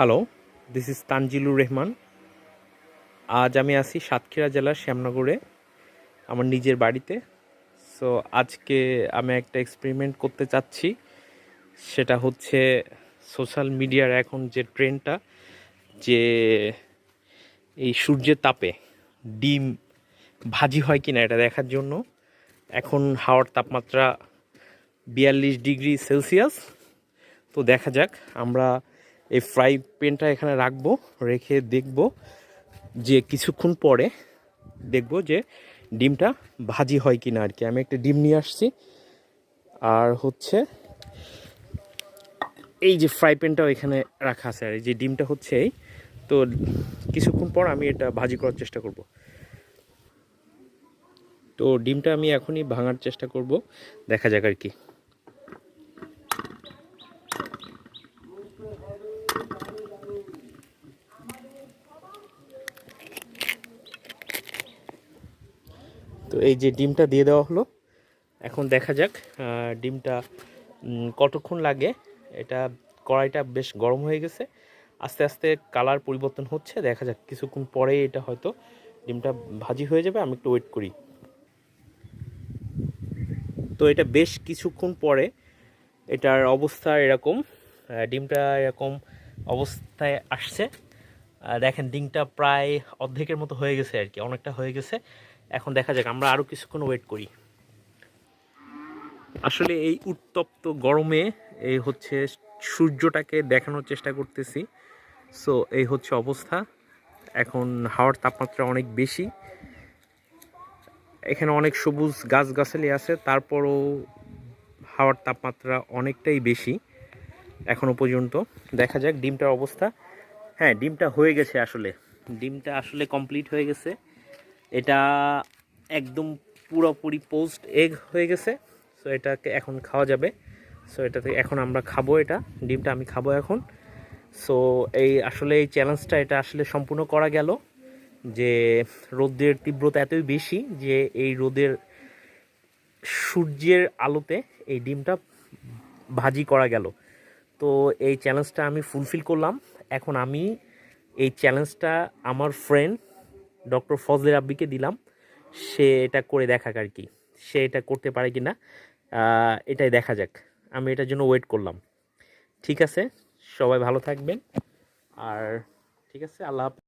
Hello, this is Tanjilur Rahman. আজ আমি আছি সাতক্ষীরা জেলার শ্যামনগরে আমার নিজের বাড়িতে। সো আজকে আমি একটা এক্সপেরিমেন্ট করতে চাচ্ছি। সেটা হচ্ছে সোশ্যাল মিডিয়ার এখন যে ট্রেন্ডটা, যে এই সূর্যের তাপে ডিম ভাজি হয় কিনা এটা দেখার জন্য। এখন হাওয়ার তাপমাত্রা 42 ডিগ্রি সেলসিয়াস। তো দেখা যাক, আমরা এই ফ্রাই প্যানটা এখানে রাখবো, রেখে দেখব যে কিছুক্ষণ পরে দেখব যে ডিমটা ভাজি হয় কিনা আর কি। আমি একটা ডিম নিয়ে আসছি, আর হচ্ছে এই যে ফ্রাই প্যানটাও এখানে রাখা আছে, আর এই যে ডিমটা হচ্ছে এই। তো কিছুক্ষণ পর আমি এটা ভাজি করার চেষ্টা করব। তো ডিমটা আমি এখনই ভাঙার চেষ্টা করব, দেখা যাক আর কি। তো এই যে ডিমটা দিয়ে দেওয়া হলো, এখন দেখা যাক ডিমটা কতক্ষণ লাগে। এটা কড়াইটা বেশ গরম হয়ে গেছে, আস্তে আস্তে কালার পরিবর্তন হচ্ছে। দেখা যাক কিছুক্ষণ পরেই এটা হয়তো ডিমটা ভাজি হয়ে যাবে। আমি একটু ওয়েট করি। তো এটা বেশ কিছুক্ষণ পরে এটার অবস্থা এরকম, ডিমটা এরকম অবস্থায় আসছে। দেখেন ডিমটা প্রায় অর্ধেকের মতো হয়ে গেছে আর কি, অনেকটা হয়ে গেছে। এখন দেখা যাক, আমরা আরও কিছুক্ষণ ওয়েট করি। আসলে এই উত্তপ্ত গরমে এই হচ্ছে সূর্যটাকে দেখানোর চেষ্টা করতেছি। সো এই হচ্ছে অবস্থা। এখন হাওয়ার তাপমাত্রা অনেক বেশি, এখানে অনেক সবুজ গাছগাছালি আছে, তারপরও হাওয়ার তাপমাত্রা অনেকটাই বেশি এখনো পর্যন্ত। দেখা যাক ডিমটার অবস্থা। হ্যাঁ, ডিমটা হয়ে গেছে, আসলে ডিমটা আসলে কমপ্লিট হয়ে গেছে। এটা একদম পুরোপুরি পোস্ট এগ হয়ে গেছে। সো এটাকে এখন খাওয়া যাবে। সো এটাতে এখন আমরা খাবো, এটা ডিমটা আমি খাবো এখন। সো এই আসলে এই চ্যালেঞ্জটা এটা আসলে সম্পূর্ণ করা গেল, যে রোদের তীব্রতা এতই বেশি যে এই রোদের সূর্যের আলোতে এই ডিমটা ভাজি করা গেল। তো এই চ্যালেঞ্জটা আমি ফুলফিল করলাম। এখন আমি এই চ্যালেঞ্জটা আমার ফ্রেন্ড ডক্টর ফজলে রাব্বিকে দিলাম, সে এটা করে দেখাক আর কি, সে এটা করতে পারে কি না এটাই দেখা যাক। আমি এটার জন্য ওয়েট করলাম। ঠিক আছে, সবাই ভালো থাকবেন। আর ঠিক আছে, আল্লাহ হাফেজ।